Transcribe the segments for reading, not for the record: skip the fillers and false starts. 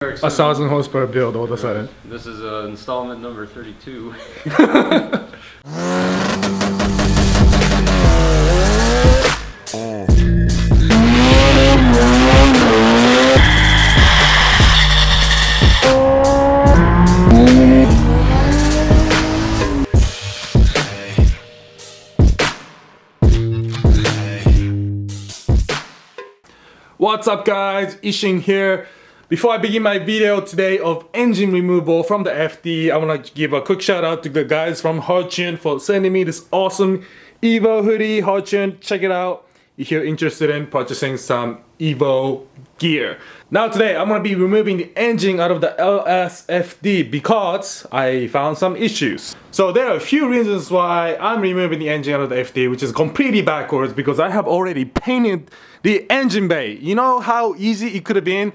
1,000 horsepower build all of a sudden. This is installment number 32. What's up guys, Ishin here. Before I begin my video today of engine removal from the FD, I want to give a quick shout out to the guys from Harchun for sending me this awesome Evo hoodie. Harchun, check it out if you're interested in purchasing some Evo gear. Now today I'm going to be removing the engine out of the LSFD because I found some issues. So there are a few reasons why I'm removing the engine out of the FD, which is completely backwards because I have already painted the engine bay. You know how easy it could have been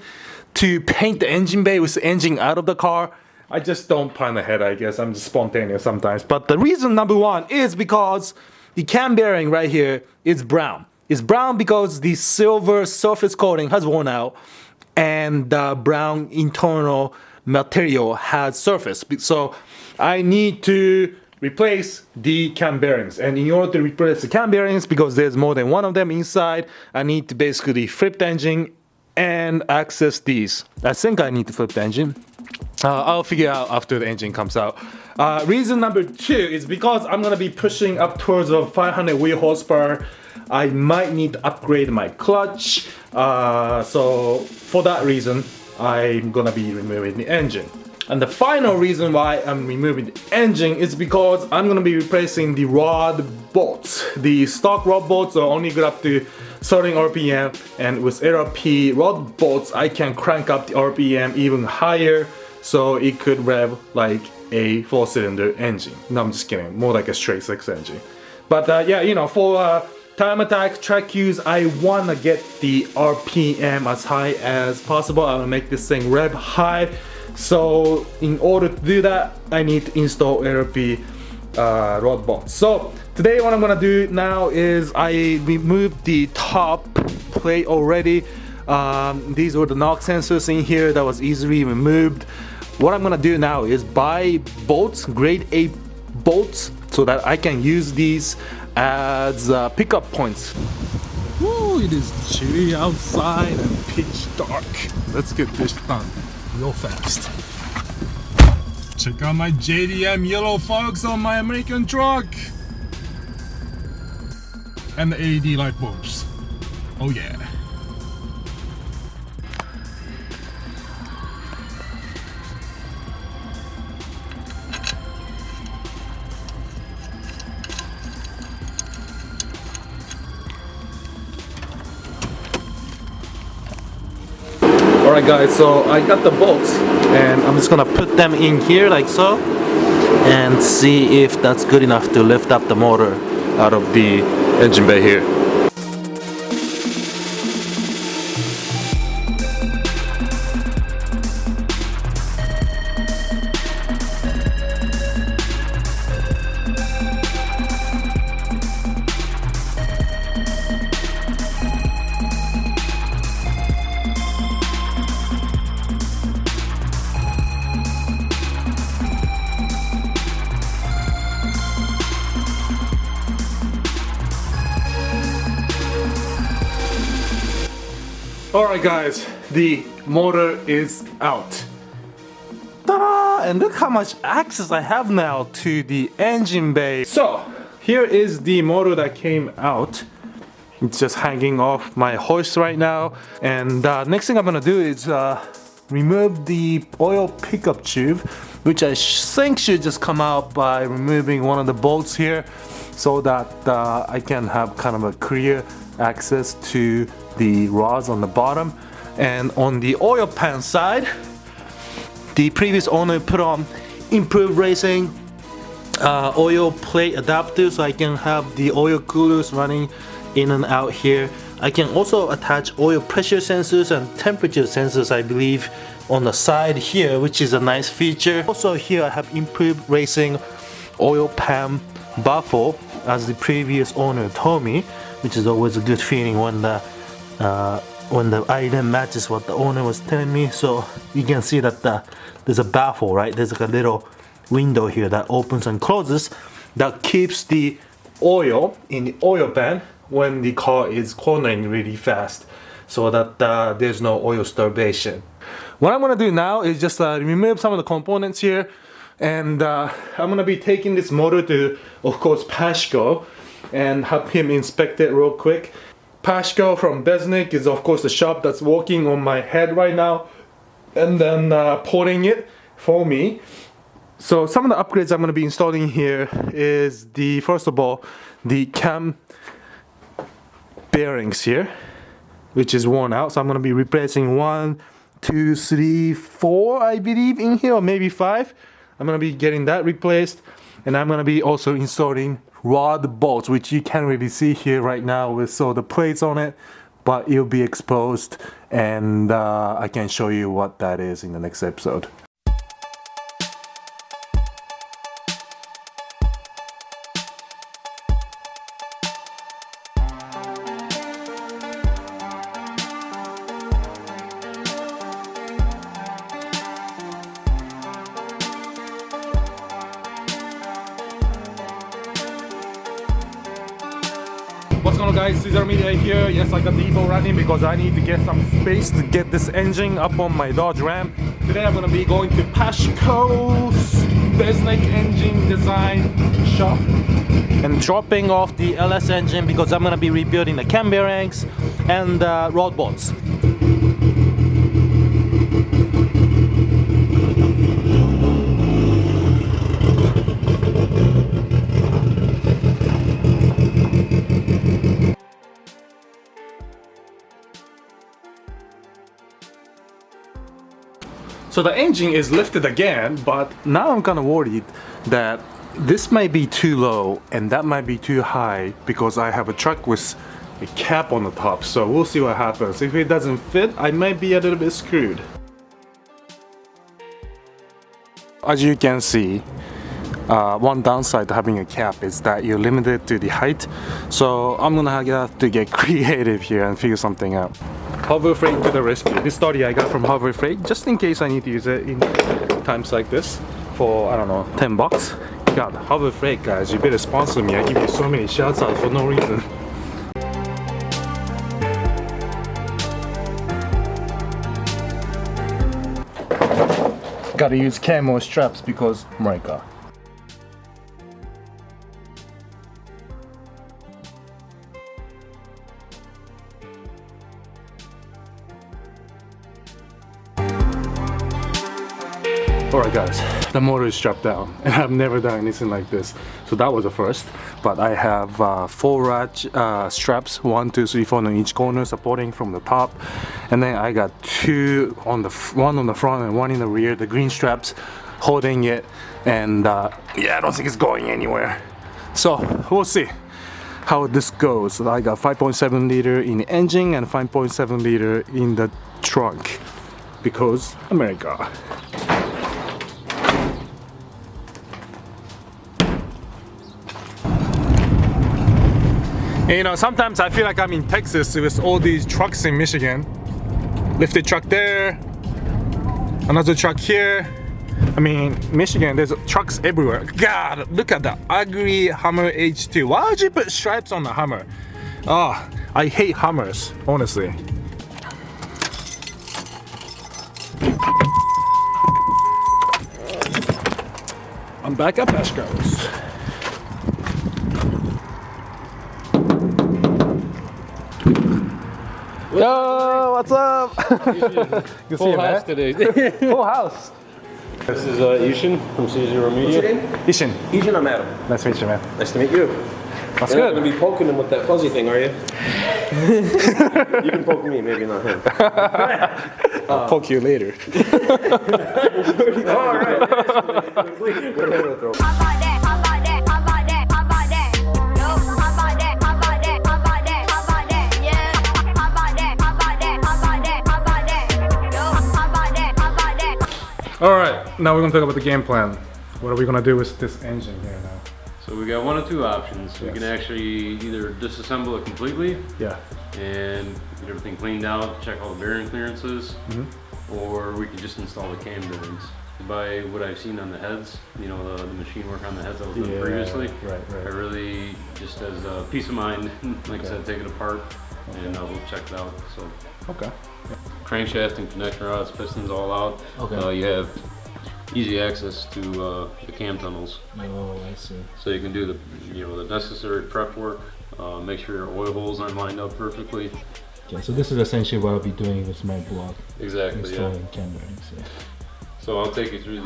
to paint the engine bay with the engine out of the car? I just don't plan ahead, I guess. I'm just spontaneous sometimes. But the reason number one is because the cam bearing right here is brown. It's brown because the silver surface coating has worn out and the brown internal material has surfaced. So I need to replace the cam bearings, and in order to replace the cam bearings, because there's more than one of them inside, I need to basically flip the engine and access these. I think I need to flip the engine. I'll figure out after the engine comes out. Reason number two is because I'm gonna be pushing up towards of 500 wheel horsepower. I might need to upgrade my clutch. So for that reason, I'm gonna be removing the engine. And the final reason why I'm removing the engine is because I'm gonna be replacing the rod bolts. The stock rod bolts are only good up to certain RPM, and with LRP rod bolts I can crank up the RPM even higher, so it could rev like a 4-cylinder engine. No, I'm just kidding, more like a straight 6 engine. But yeah, you know, for time attack, track use, I wanna get the RPM as high as possible. I wanna make this thing rev high. So in order to do that, I need to install LRP rod bolts. So today what I'm gonna do now is I removed the top plate already. These were the knock sensors in here that was easily removed. What I'm gonna do now is buy bolts, grade A bolts, so that I can use these as pickup points. Woo, it is chilly outside and pitch dark. Let's get this done real fast. Check out my JDM yellow fogs on my American truck. And the LED light bulbs. Oh yeah. Alright guys, so I got the bolts and I'm just gonna put them in here like so and see if that's good enough to lift up the motor out of the engine bay here. Alright guys, the motor is out. Ta-da! And look how much access I have now to the engine bay. So, here is the motor that came out. It's just hanging off my hoist right now. And next thing I'm gonna do is remove the oil pickup tube, which I think should just come out by removing one of the bolts here, so that I can have kind of a clear access to the rods on the bottom. And on the oil pan side, the previous owner put on improved racing oil plate adapter, so I can have the oil coolers running in and out here. I can also attach oil pressure sensors and temperature sensors, I believe, on the side here, which is a nice feature. Also here I have improved racing oil pan baffle, as the previous owner told me, which is always a good feeling when the when the item matches what the owner was telling me. So you can see that there's a baffle, right? There's like a little window here that opens and closes that keeps the oil in the oil pan when the car is cornering really fast, so that there's no oil starvation. What I'm gonna do now is just remove some of the components here, and I'm gonna be taking this motor to, of course, Pashko and have him inspect it real quick. Pashko from Besnik is, of course, the shop that's working on my head right now and then porting it for me. So some of the upgrades I'm going to be installing here is first of all, the cam bearings here, which is worn out. So I'm going to be replacing 1, 2, 3, 4, I believe, in here, or maybe 5. I'm going to be getting that replaced, and I'm going to be also installing rod bolts, which you can't really see here right now with all the plates on it, but it'll be exposed, and I can show you what that is in the next episode. What's going on, guys? CZeroMedia here. Yes, I got the Evo running because I need to get some space to get this engine up on my Dodge Ram. Today I'm going to be going to Pashko's Besnik engine design shop and dropping off the LS engine because I'm going to be rebuilding the cam bearings and rod bolts. So the engine is lifted again, but now I'm kind of worried that this might be too low and that might be too high because I have a truck with a cap on the top. So we'll see what happens. If it doesn't fit, I might be a little bit screwed. As you can see, one downside to having a cap is that you're limited to the height. So I'm gonna have to get creative here and figure something out. Hover Freight to the rescue. This study I got from Hover Freight just in case I need to use it in times like this for, I don't know, 10 bucks. God, Hover Freight, guys, you better sponsor me. I give you so many shouts out for no reason. Gotta use camo straps because my God. Alright guys, the motor is strapped down and I've never done anything like this. So that was a first, but I have 4 ratchet straps, 1, 2, 3, 4 on each corner supporting from the top. And then I got 2 on one on the front and 1 in the rear, the green straps holding it. And yeah, I don't think it's going anywhere. So we'll see how this goes. So I got 5.7 liter in the engine and 5.7 liter in the trunk because America. And, you know, sometimes I feel like I'm in Texas with all these trucks in Michigan. Lifted truck there, another truck here. I mean, Michigan, there's trucks everywhere. God, look at that ugly Hummer H2. Why would you put stripes on the Hummer? Oh, I hate Hummers, honestly. I'm back at Pashko's. Yo, what's up? Good Full house today. Full house. This is Ishin from CZeroMedia. What's your name? Ishin, Ishin, I'm Adam. nice to meet you, man. Nice to meet you. That's You're not good. going to be poking him with that fuzzy thing, are you? You can poke me, maybe not him. I'll poke you later. All right. Alright, now we're gonna talk about the game plan. What are we gonna do with this engine here now? So we got 1 of 2 options. Yes. We can actually either disassemble it completely, Yeah. and get everything cleaned out, check all the bearing clearances, or we could just install the cam bearings. By what I've seen on the heads, you know, the machine work on the heads that was done previously, I really, just as a peace of mind, like I said, take it apart and we'll check it out. So, crankshaft and connector rods, pistons all out. You have easy access to the cam tunnels. Oh, I see. So you can do the, you know, the necessary prep work, make sure your oil holes aren't lined up perfectly. Okay, so this is essentially what I'll be doing with my blog. Exactly, installing cam bearings. So I'll take you through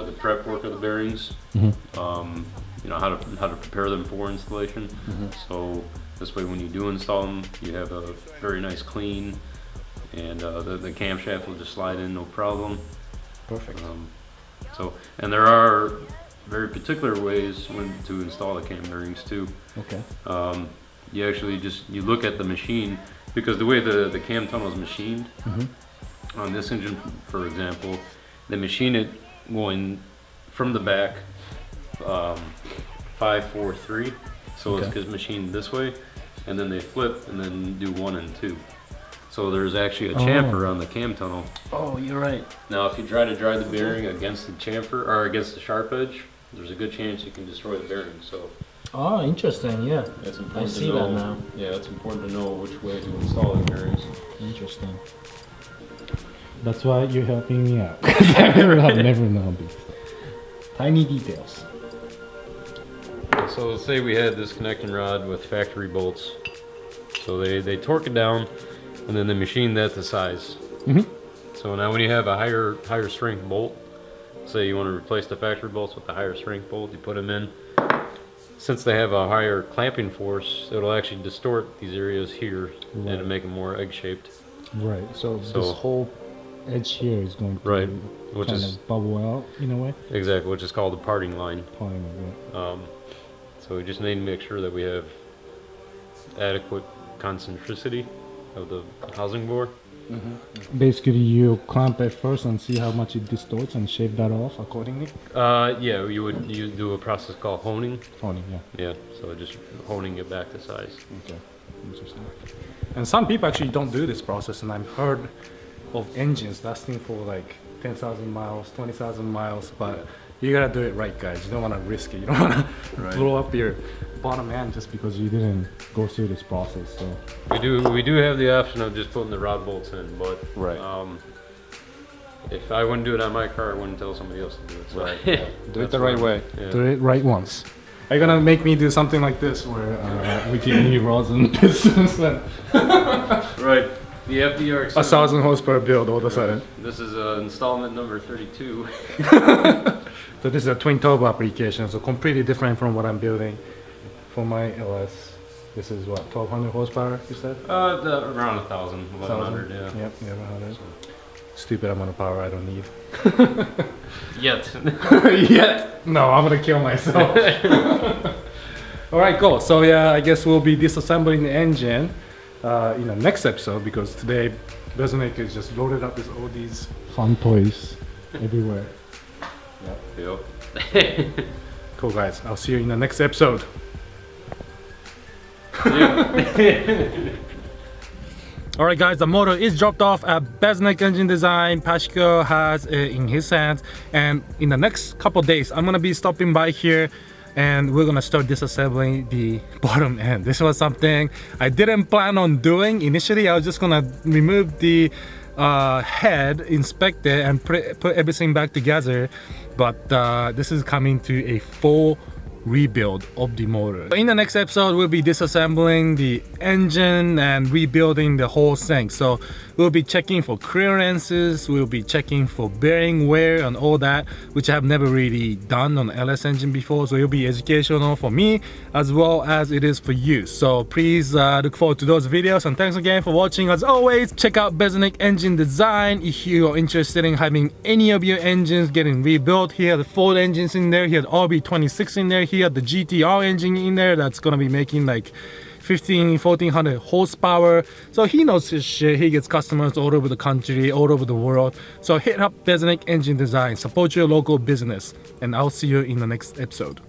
the prep work of the bearings. You know, how to prepare them for installation. So this way, when you do install them, you have a very nice clean, and the camshaft will just slide in no problem. Perfect. So, and there are very particular ways to install the cam bearings too. You actually you look at the machine, because the way the cam tunnel is machined on this engine, for example, they machine it going from the back 5, 4, 3. So it's machined this way, and then they flip and then do 1 and 2. So there's actually a chamfer on the cam tunnel. Oh, you're right. Now, if you try to drive the bearing against the chamfer or against the sharp edge, there's a good chance you can destroy the bearing. So, oh, interesting. Yeah, it's important I see that now. Yeah, it's important to know which way to install the bearings. Interesting. That's why you're helping me out. I've never known these tiny details. So let's say we had this connecting rod with factory bolts. So they torque it down, and then they machine that to size. So now when you have a higher strength bolt, say you want to replace the factory bolts with the higher strength bolt, you put them in. Since they have a higher clamping force, it'll actually distort these areas here and make them more egg-shaped. Right. So this whole edge here is going to which kind is of bubble out in a way. Exactly, which is called the parting line. Parting line. So we just need to make sure that we have adequate concentricity of the housing bore. Basically, you clamp it first and see how much it distorts and shave that off accordingly. Yeah, you do a process called honing. Honing, Yeah, so just honing it back to size. Okay, interesting. And some people actually don't do this process, and I've heard of engines lasting for like 10,000 miles, 20,000 miles, but you gotta do it right, guys. You don't want to risk it. You don't want to blow up your bottom end just because you didn't go through this process. So we do have the option of just putting the rod bolts in, but if I wouldn't do it on my car, I wouldn't tell somebody else to do it. So do it the right way. Yeah. do it right once. Are you gonna make me do something like this where we give me rods and pistons and Right. The FDRX7. 1,000 horsepower build all of a sudden? This is installment number 32. So this is a twin turbo application, so completely different from what I'm building for my LS. This is what, 1,200 horsepower, you said? Around 1,000, 1,100, yeah. Yep, 1,100. Stupid amount of power I don't need. Yet. Yet? No, I'm gonna kill myself. Alright, cool. So yeah, I guess we'll be disassembling the engine in the next episode, because today Besnik is just loaded up with all these Fun toys everywhere. Yep. cool guys. I'll see you in the next episode. Alright guys, the motor is dropped off at Besnik Engine Design. Pashko has it in his hands, and in the next couple days I'm gonna be stopping by here and we're gonna start disassembling the bottom end. This was something I didn't plan on doing initially. I was just gonna remove the head, inspect it, and put everything back together, but this is coming to a full rebuild of the motor. In the next episode, we'll be disassembling the engine and rebuilding the whole thing. So we'll be checking for clearances, we'll be checking for bearing wear and all that, which I have never really done on LS engine before. So it'll be educational for me as well as it is for you. So please look forward to those videos, and thanks again for watching. As always, check out Besnik Engine Design if you are interested in having any of your engines getting rebuilt. He had the Ford engines in there, he had RB26 in there, he had the GTR engine in there that's gonna be making like 1,400 horsepower. So he knows his shit. He gets customers all over the country, all over the world. So hit up Besnik Engine Design, support your local business, and I'll see you in the next episode.